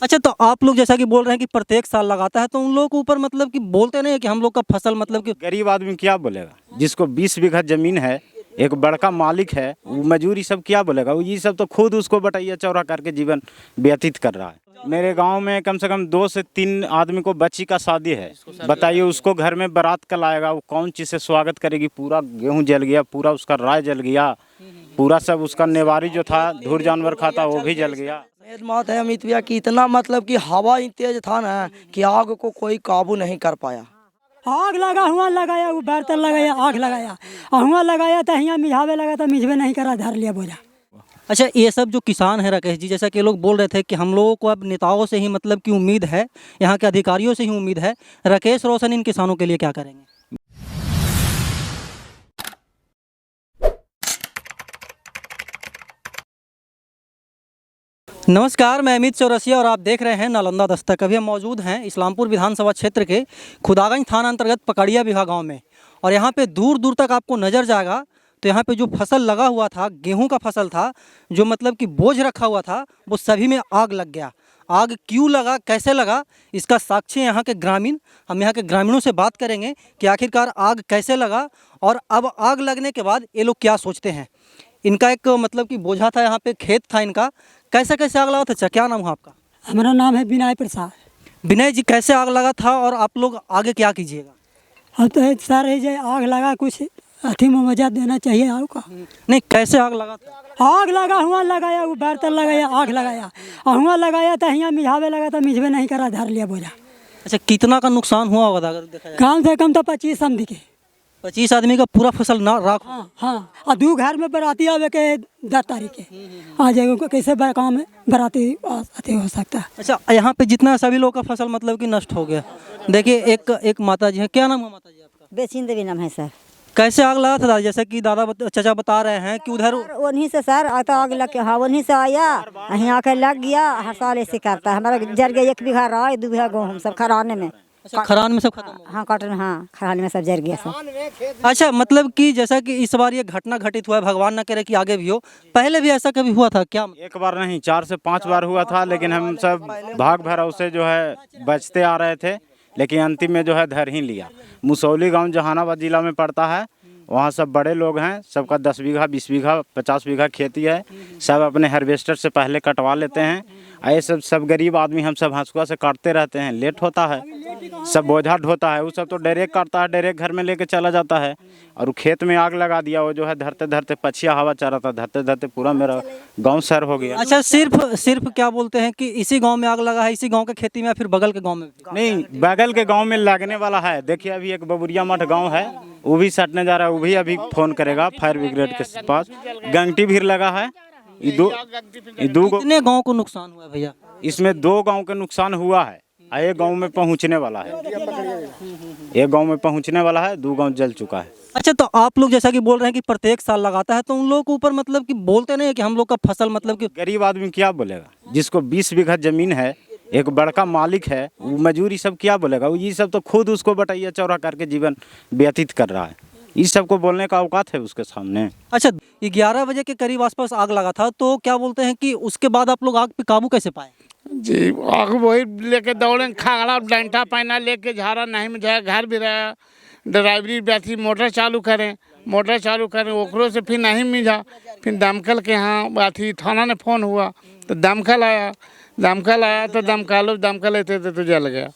अच्छा, तो आप लोग जैसा कि बोल रहे हैं कि प्रत्येक साल लगाता है, तो उन लोगों के ऊपर मतलब कि बोलते नहीं है कि हम लोग का फसल मतलब कि गरीब आदमी क्या बोलेगा? जिसको 20 बीघा जमीन है, एक बड़का मालिक है, वो मजूरी सब क्या बोलेगा? वो ये सब तो खुद उसको बटैया चौरा करके जीवन व्यतीत कर रहा है। मेरे गांव में कम से कम 2 से 3 आदमी को बच्ची का शादी है। बताइए उसको घर में बारात कल आएगा, वो कौन चीज़ से स्वागत करेगी? पूरा गेहूं जल गया, पूरा उसका राय जल गया, पूरा सब उसका नेवारी जो था धूर जानवर खाता वो भी जल गया। मौत है अमित भैया कि इतना मतलब कि हवा ही तेज था ना कि आग को कोई काबू नहीं कर पाया। आग लगा हुआ लगाया, वो बर्तन लगाया, आग लगाया, हुआ लगाया तो यहाँ मिझावे लगा तो मिझवे नहीं करा, धर लिया बोझा। अच्छा, ये सब जो किसान है राकेश जी, जैसा कि लोग बोल रहे थे कि हम लोगों को अब नेताओं से ही मतलब की उम्मीद है, यहाँ के अधिकारियों से ही उम्मीद है। राकेश रोशन इन किसानों के लिए क्या करेंगे? नमस्कार, मैं अमित चौरसिया और आप देख रहे हैं नालंदा दस्तक। अभी हम मौजूद हैं इस्लामपुर विधानसभा क्षेत्र के खुदागंज थाना अंतर्गत पकड़िया बिघा गांव में, और यहाँ पे दूर दूर तक आपको नज़र जाएगा तो यहाँ पे जो फसल लगा हुआ था, गेहूं का फसल था, जो मतलब कि बोझ रखा हुआ था, वो सभी में आग लग गया। आग क्यों लगा, कैसे लगा, इसका साक्षी यहाँ के ग्रामीण। हम यहाँ के ग्रामीणों से बात करेंगे कि आखिरकार आग कैसे लगा और अब आग लगने के बाद ये लोग क्या सोचते हैं। इनका एक मतलब कि बोझा था, यहाँ पे खेत था इनका। कैसे कैसे आग लगा था? अच्छा, क्या नाम हुआ आपका? हमारा नाम है विनय प्रसाद। विनय जी, कैसे आग लगा था और आप लोग आगे क्या कीजिएगा? अब तो सर ये आग लगा, कुछ अथी में मजा देना चाहिए आग का। नहीं, कैसे आग लगा था? आग लगा हुआ लगाया, वो बर्तन लगाया, आग लगाया, हुआ लगाया तो यहाँ मिझावे लगा तो मिझवे नहीं करा, धर लिया बोझा। अच्छा, कितना का नुकसान हुआ होगा अगर देखा जाए? कम से कम तो 25 समझ के। 25 आदमी का पूरा फसल ना राख। हाँ, और 2 घर में बराती आवे के 10 तारीख के आ जाएगा, कैसे काम में बराती अथी हो सकता है। अच्छा, यहाँ पे जितना सभी लोग का फसल मतलब कि नष्ट हो गया। देखिए, एक माता जी है। क्या नाम है माता जी आपका? बेचिन देवी नाम है सर। कैसे आग लगा था दादा? जैसे कि चाचा बता रहे हैं कि उधर उन्हीं से सर आता आग लग के, हाँ उन्हीं से आया, यहाँ आके लग गया। हर साल ऐसे करता है, हमारा जल गया 1 बीघा राय, 2 बीघा गेहूँ सब खराने में। अच्छा, खरान में सब खत्म हो गया। हाँ कॉटन, हाँ खराने में सब जल गया सब। अच्छा, मतलब कि जैसा कि इस बार ये घटना घटित हुआ है, भगवान न करे कि आगे भी हो, पहले भी ऐसा कभी हुआ था क्या? एक बार नहीं, 4 से 5 बार हुआ था, लेकिन हम सब भाग भराव से जो है बचते आ रहे थे, लेकिन अंतिम में जो है धर ही लिया। मुसौली गांव जहानाबाद जिला में पड़ता है, वहाँ सब बड़े लोग हैं, सबका 10 बीघा 20 बीघा 50 बीघा खेती है। सब अपने हार्वेस्टर से पहले कटवा लेते हैं। ये सब गरीब आदमी हम सब हंसुआ से काटते रहते हैं, लेट होता है, सब बोझा ढोता है, वो सब तो डायरेक्ट काटता है, डायरेक्ट घर में लेके चला जाता है। और वो खेत में आग लगा दिया, वो जो है धरते धरते पछिया हवा चल रहा था, धरते धरते पूरा मेरा गाँव सर हो गया। अच्छा, सिर्फ क्या बोलते हैं कि इसी गांव में आग लगा है, इसी गांव के खेती में, या फिर बगल के गांव में भी? नहीं, बगल के गांव में लगने वाला है। देखिए, अभी एक बबुरिया मठ गांव है, वो भी सटने जा रहा है, वो भी अभी फोन करेगा फायर ब्रिगेड के पास। गंगटी भी लगा है। ये दो कितने गांव को नुकसान हुआ है भैया? इसमें 2 गांव का नुकसान हुआ है, एक गांव में पहुंचने वाला है। एक गांव में पहुंचने वाला है, 2 गांव जल चुका है। अच्छा, तो आप लोग जैसा कि बोल रहे हैं कि प्रत्येक साल लगाता है, तो उन लोगों के ऊपर मतलब कि बोलते नहीं है कि हम लोग का फसल मतलब कि गरीब आदमी क्या बोलेगा? जिसको 20 बीघा जमीन है, एक बड़का मालिक है, वो मजूरी सब क्या बोलेगा? वो ये सब तो खुद उसको बटैया चौरा करके जीवन व्यतीत कर रहा है। इस सब को बोलने का औकात है उसके सामने? अच्छा, 11 बजे के करीब आसपास आग लगा था, तो क्या बोलते हैं कि उसके बाद आप लोग आग पे काबू कैसे पाए? जी, आग वही लेके दौड़े, खागड़ा डंटा पहना लेके झाड़ा नहीं में जाए, घर भी रहा, ड्राइवरी बैठी, मोटर चालू करें, ओकरो से फिर नहीं मिला। फिर दमकल के यहाँ अथी थाना ने फोन हुआ तो दमकल आया तो दमकल लेते तो जल गया।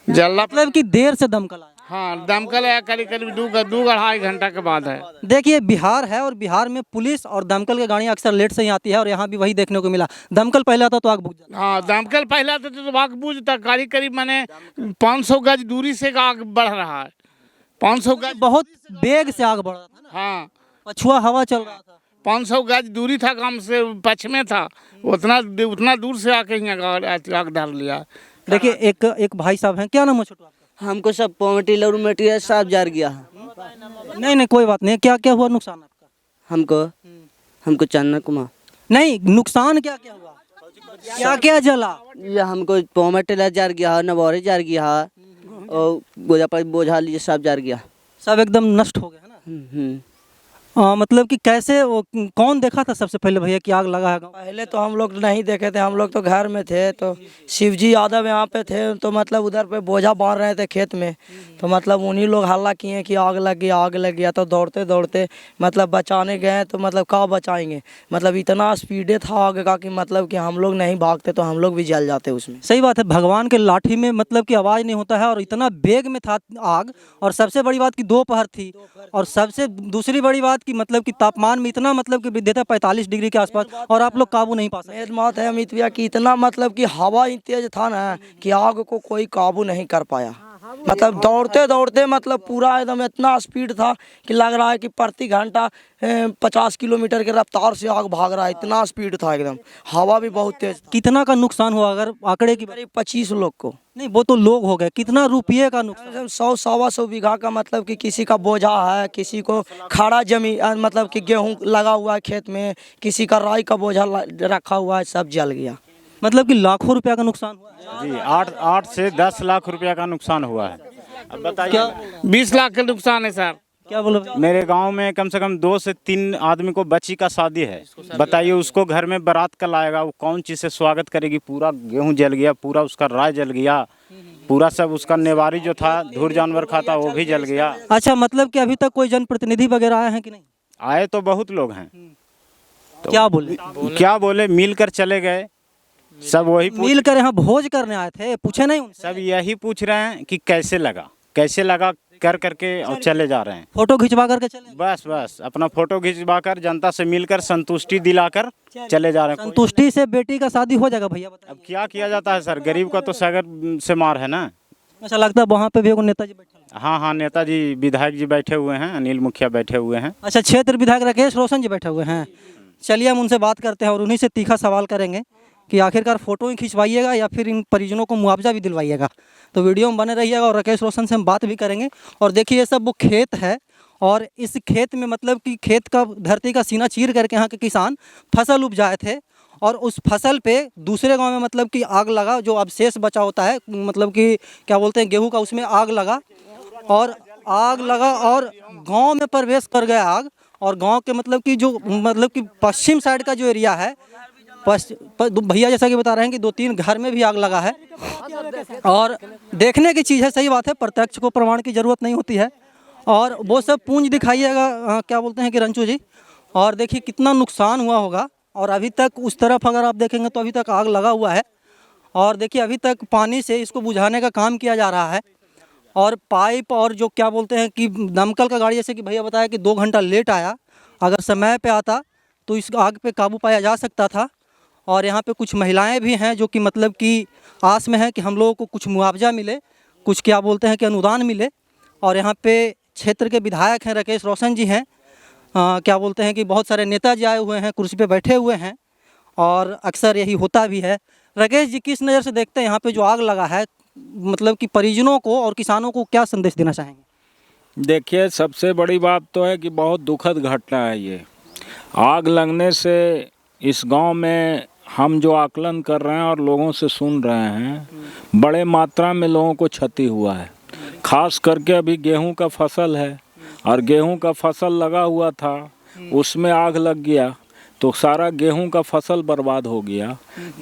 जल्ला मतलब कि देर से दमकल आया? हाँ, दमकल आया करीब 2-2.5 घंटा के बाद है। देखिए, बिहार है और बिहार में पुलिस और दमकल की गाड़ियाँ अक्सर लेट से ही आती है, और यहाँ भी वही देखने को मिला। दमकल पहले आता तो आग बुझ जाती। हाँ, दमकल पहले आता तो आग बुझता। करीब मैंने 500 गज दूरी से आग बढ़ रहा है। 500 गज, बहुत बेग से आग बढ़ रहा था ना, हाँ पछुआ हवा चल रहा था। 500 गज दूरी था, गांव से पश्चिम था, उतना दूर से आके यहाँ आग डाल लिया। देखिए, एक भाई साहब हैं। क्या नाम है छोटू आपका? हमको सब पोमटी लरू मटिया सब जर गया है। नहीं, कोई बात नहीं। क्या क्या हुआ नुकसान आपका? हमको चन्ना कुमार। नहीं, नुकसान क्या क्या हुआ? क्या क्या जला? ये हमको पोमटी जर गया है, नवौरी जर गया है, और बोझा लिए सब जर गया। सब एकदम नष्ट हो गया है ना? मतलब कि कैसे वो कौन देखा था सबसे पहले भैया कि आग लगा है गाँव? पहले तो हम लोग नहीं देखे थे, हम लोग तो घर में थे। तो शिवजी यादव यहाँ पे थे, तो मतलब उधर पे बोझा बांध रहे थे खेत में। तो मतलब उन्हीं लोग हल्ला किए कि आग लग गया, आग लग गया। तो दौड़ते दौड़ते मतलब बचाने गए, तो मतलब कहाँ बचाएंगे, मतलब इतना स्पीडे था आग का कि मतलब कि हम लोग नहीं भागते तो हम लोग भी जल जाते उसमें। सही बात है, भगवान के लाठी में मतलब कि आवाज़ नहीं होता है, और इतना बेग में था आग। और सबसे बड़ी बात कि दोपहर थी, और सबसे दूसरी बड़ी बात कि मतलब कि तापमान में इतना मतलब कि वृद्धि था 45 डिग्री के आसपास, और आप लोग काबू नहीं पा सके। मेन बात है अमित भैया कि इतना मतलब कि हवा ही तेज था ना कि आग को कोई काबू नहीं कर पाया। मतलब दौड़ते दौड़ते मतलब पूरा एकदम इतना स्पीड था कि लग रहा है कि प्रति घंटा 50 किलोमीटर के रफ्तार से आग भाग रहा है, इतना स्पीड था एकदम। हवा भी बहुत तेज था। कितना का नुकसान हुआ अगर आंकड़े की करीब 25 लोग को। नहीं, वो तो लोग हो गए, कितना रुपये का नुकसान? 100-125 बीघा का, मतलब कि किसी का बोझा है, किसी को खड़ा जमीन मतलब कि गेहूं लगा हुआ है खेत में, किसी का राई का बोझा रखा हुआ है, सब जल गया। मतलब कि लाखों रुपया का नुकसान हुआ है। जी 8 से 10 लाख रुपया का नुकसान हुआ है। अब बताइए 20 लाख का नुकसान है सर। क्या बोलो भैया? मेरे गांव में कम से कम 2 से 3 आदमी को बच्ची का शादी है। बताइए उसको घर में बारात कल आएगा, वो कौन चीज़ से स्वागत करेगी? पूरा गेहूं जल गया, पूरा उसका राय जल गया, पूरा सब उसका नेवारी जो था धुर जानवर खाता वो भी जल गया। अच्छा, मतलब कि अभी तक कोई जनप्रतिनिधि वगैरह आए हैं कि नहीं? आए तो बहुत लोग हैं। क्या बोले? क्या बोले, मिल कर चले गए। सब वही मिल कर यहाँ भोज करने आए थे, पूछे नहीं उनसे? सब यही पूछ रहे हैं कि कैसे लगा कर करके और चले जा रहे हैं। फोटो खिंचवा करके चले? बस अपना फोटो खिंचवाकर जनता से मिलकर संतुष्टि दिलाकर चले जा रहे हैं। संतुष्टि से बेटी का शादी हो जाएगा भैया, बताइए। अब क्या किया जाता है सर, गरीब का तो सागर से मार है ना। अच्छा, लगता है वहाँ पे भी एगो नेताजी बैठे हैं। हाँ, नेताजी विधायक जी बैठे हुए हैं, अनिल मुखिया बैठे हुए हैं। अच्छा, क्षेत्र विधायक राकेश रोशन जी बैठे हुए हैं। चलिए हम उनसे बात करते हैं और उन्हीं से तीखा सवाल करेंगे कि आखिरकार फ़ोटो ही खिंचवाइएगा या फिर इन परिजनों को मुआवजा भी दिलवाइएगा। तो वीडियो में बने रहिएगा और राकेश रोशन से हम बात भी करेंगे। और देखिए ये सब वो खेत है, और इस खेत में मतलब कि खेत का धरती का सीना चीर करके यहाँ के किसान फसल उपजाए थे, और उस फसल पे दूसरे गांव में मतलब कि आग लगा, जो अवशेष बचा होता है मतलब कि क्या बोलते हैं गेहूं का, उसमें आग लगा और गांव में प्रवेश कर गया आग। और गांव के मतलब कि पश्चिम साइड का जो एरिया है, भैया जैसा कि बता रहे हैं कि 2-3 घर में भी आग लगा है। और देखने की चीज़ है, सही बात है, प्रत्यक्ष को प्रमाण की ज़रूरत नहीं होती है। और वो सब पूंज दिखाइएगा, क्या बोलते हैं कि रंचू जी। और देखिए कितना नुकसान हुआ होगा। और अभी तक उस तरफ अगर आप देखेंगे तो अभी तक आग लगा हुआ है। और देखिए अभी तक पानी से इसको बुझाने का काम किया जा रहा है। और पाइप और जो क्या बोलते हैं कि दमकल का गाड़ी, जैसे कि भैया बताया कि 2 घंटा लेट आया, अगर समय पे आता तो इस आग पे काबू पाया जा सकता था। और यहाँ पे कुछ महिलाएं भी हैं जो कि मतलब कि आस में हैं कि हम लोगों को कुछ मुआवजा मिले, कुछ क्या बोलते हैं कि अनुदान मिले। और यहाँ पे क्षेत्र के विधायक हैं, राकेश रोशन जी हैं, क्या बोलते हैं कि बहुत सारे नेताजी आए हुए हैं, कुर्सी पे बैठे हुए हैं, और अक्सर यही होता भी है। राकेश जी, किस नज़र से देखते हैं यहाँ पे जो आग लगा है, मतलब कि परिजनों को और किसानों को क्या संदेश देना चाहेंगे? देखिए, सबसे बड़ी बात तो है कि बहुत दुखद घटना है ये। आग लगने से इस गांव में हम जो आकलन कर रहे हैं और लोगों से सुन रहे हैं, बड़े मात्रा में लोगों को क्षति हुआ है। खास करके अभी गेहूं का फसल है, और गेहूं का फसल लगा हुआ था, उसमें आग लग गया तो सारा गेहूं का फसल बर्बाद हो गया।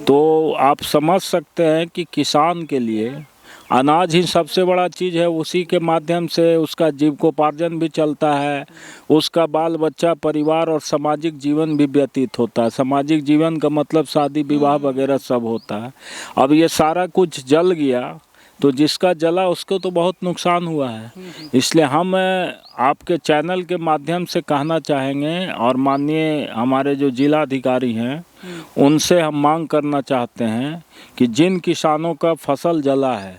तो आप समझ सकते हैं कि किसान के लिए अनाज ही सबसे बड़ा चीज़ है, उसी के माध्यम से उसका जीविकोपार्जन भी चलता है, उसका बाल बच्चा, परिवार और सामाजिक जीवन भी व्यतीत होता है। सामाजिक जीवन का मतलब शादी विवाह वगैरह सब होता है। अब ये सारा कुछ जल गया तो जिसका जला उसको तो बहुत नुकसान हुआ है। इसलिए हम आपके चैनल के माध्यम से कहना चाहेंगे, और माननीय हमारे जो जिला अधिकारी हैं उनसे हम मांग करना चाहते हैं कि जिन किसानों का फसल जला है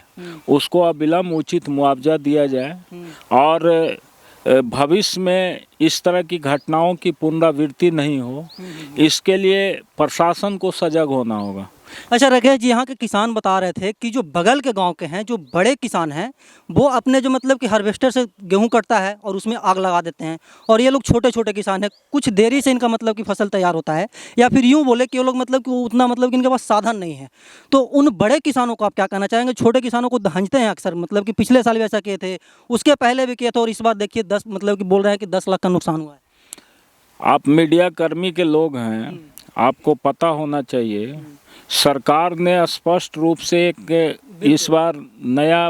उसको अविलंब उचित मुआवजा दिया जाए, और भविष्य में इस तरह की घटनाओं की पुनरावृत्ति नहीं हो, इसके लिए प्रशासन को सजग होना होगा। अच्छा राकेश जी, यहाँ के किसान बता रहे थे कि जो बगल के गांव के हैं, जो बड़े किसान हैं, वो अपने जो मतलब कि हार्वेस्टर से गेहूं कटता है और उसमें आग लगा देते हैं, और ये लोग छोटे छोटे किसान हैं, कुछ देरी से इनका मतलब कि फसल तैयार होता है, या फिर यूँ बोले कि वो लोग मतलब कि उतना मतलब कि इनके पास साधन नहीं है। तो उन बड़े किसानों को आप क्या कहना चाहेंगे? छोटे किसानों को धंजते हैं अक्सर, मतलब कि पिछले साल भी ऐसा किए थे, उसके पहले भी किए थे, और इस बार देखिए 10 मतलब कि बोल रहे हैं कि 10 लाख का नुकसान हुआ है। आप मीडिया कर्मी के लोग हैं, आपको पता होना चाहिए सरकार ने स्पष्ट रूप से एक इस बार नया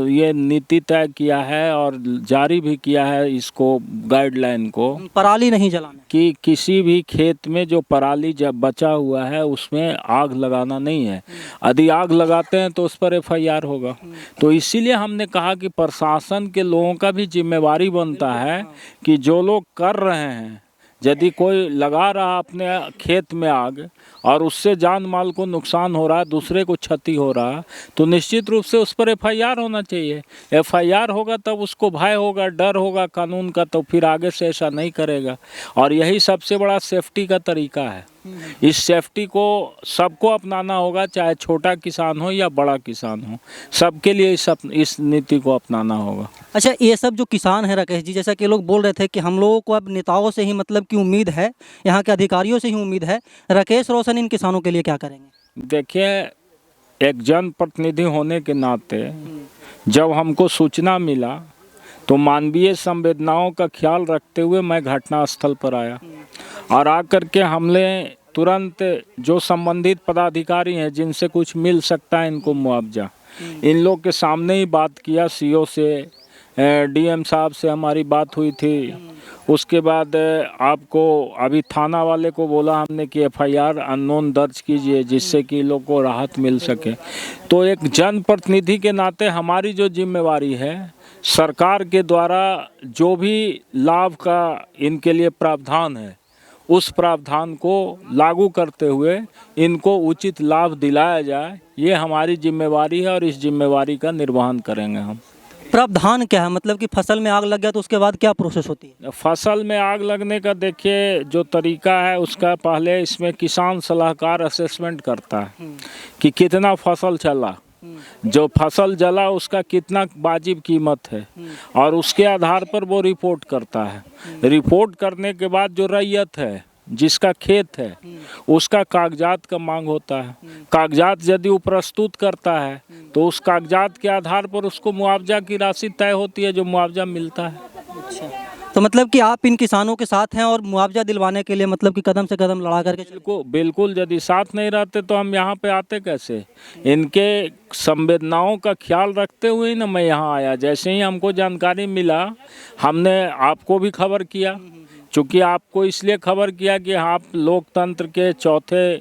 ये नीति तय किया है और जारी भी किया है इसको गाइडलाइन को पराली नहीं जलाना। कि किसी भी खेत में जो पराली जब बचा हुआ है उसमें आग लगाना नहीं है। यदि आग लगाते हैं तो उस पर FIR होगा। तो इसीलिए हमने कहा कि प्रशासन के लोगों का भी जिम्मेवारी बनता है कि जो लोग कर रहे हैं, यदि कोई लगा रहा अपने खेत में आग और उससे जान माल को नुकसान हो रहा है, दूसरे को क्षति हो रहा, तो निश्चित रूप से उस पर FIR होना चाहिए। FIR होगा तब उसको भय होगा, डर होगा कानून का, तो फिर आगे से ऐसा नहीं करेगा। और यही सबसे बड़ा सेफ्टी का तरीका है। इस सेफ्टी को सबको अपनाना होगा, चाहे छोटा किसान हो या बड़ा किसान हो, सबके लिए इस नीति को अपनाना होगा। अच्छा, ये सब जो किसान हैं राकेश जी, जैसा कि लोग बोल रहे थे कि हम लोगों को अब नेताओं से ही मतलब की उम्मीद है, यहाँ के अधिकारियों से ही उम्मीद है, राकेश रोशन इन किसानों के लिए क्या करेंगे? देखिए, एक जनप्रतिनिधि होने के नाते जब हमको सूचना मिला तो मानवीय संवेदनाओं का ख्याल रखते हुए मैं घटनास्थल पर आया और आकर के हमने तुरंत जो संबंधित पदाधिकारी हैं जिनसे कुछ मिल सकता है इनको मुआवजा, इन लोग के सामने ही बात किया। CO से, DM साहब से हमारी बात हुई थी। उसके बाद आपको अभी थाना वाले को बोला हमने कि FIR अननोन दर्ज कीजिए जिससे कि लोग को राहत मिल सके। तो एक जनप्रतिनिधि के नाते हमारी जो जिम्मेवारी है, सरकार के द्वारा जो भी लाभ का इनके लिए प्रावधान है उस प्रावधान को लागू करते हुए इनको उचित लाभ दिलाया जाए, ये हमारी जिम्मेवारी है और इस जिम्मेवारी का निर्वहन करेंगे हम। प्रावधान क्या है? मतलब कि फसल में आग लग गया तो उसके बाद क्या प्रोसेस होती है? फसल में आग लगने का देखिए जो तरीका है उसका पहले इसमें किसान सलाहकार असेसमेंट करता है कि कितना फसल चला, जो फसल जला उसका कितना वाजिब कीमत है और उसके आधार पर वो रिपोर्ट करता है। रिपोर्ट करने के बाद जो रैयत है जिसका खेत है उसका कागजात का मांग होता है। कागजात यदि वो प्रस्तुत करता है तो उस कागजात के आधार पर उसको मुआवजा की राशि तय होती है, जो मुआवजा मिलता है। अच्छा, तो मतलब कि आप इन किसानों के साथ हैं और मुआवजा दिलवाने के लिए मतलब कि कदम से कदम लड़ा करके बिल्कुल यदि साथ नहीं रहते तो हम यहाँ पे आते कैसे? इनके संवेदनाओं का ख्याल रखते हुए ही ना मैं यहाँ आया। जैसे ही हमको जानकारी मिला हमने आपको भी खबर किया, चूँकि आपको इसलिए खबर किया कि आप लोकतंत्र के चौथे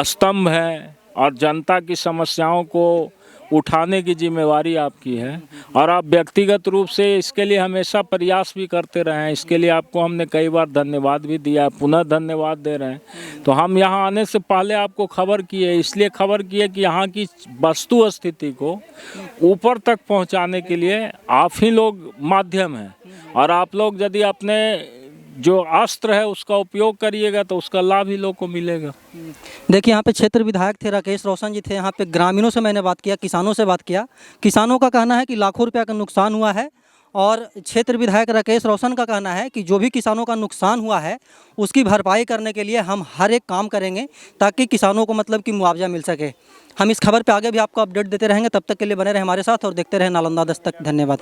स्तंभ हैं और जनता की समस्याओं को उठाने की जिम्मेवारी आपकी है और आप व्यक्तिगत रूप से इसके लिए हमेशा प्रयास भी करते रहे हैं। इसके लिए आपको हमने कई बार धन्यवाद भी दिया, पुनः धन्यवाद दे रहे हैं। तो हम यहाँ आने से पहले आपको खबर किए, इसलिए खबर किए कि यहाँ की वस्तु स्थिति को ऊपर तक पहुँचाने के लिए आप ही लोग माध्यम हैं और आप लोग यदि अपने जो अस्त्र है उसका उपयोग करिएगा तो उसका लाभ ही लोग को मिलेगा। देखिए, यहाँ पे क्षेत्र विधायक थे राकेश रोशन जी थे। यहाँ पे ग्रामीणों से मैंने बात किया, किसानों से बात किया। किसानों का कहना है कि लाखों रुपया का नुकसान हुआ है और क्षेत्र विधायक राकेश रोशन का कहना है कि जो भी किसानों का नुकसान हुआ है उसकी भरपाई करने के लिए हम हर एक काम करेंगे ताकि किसानों को मतलब कि मुआवजा मिल सके। हम इस खबर पे आगे भी आपको अपडेट देते रहेंगे। तब तक के लिए बने रहे हमारे साथ और देखते रहे नालंदा दस्तक। धन्यवाद।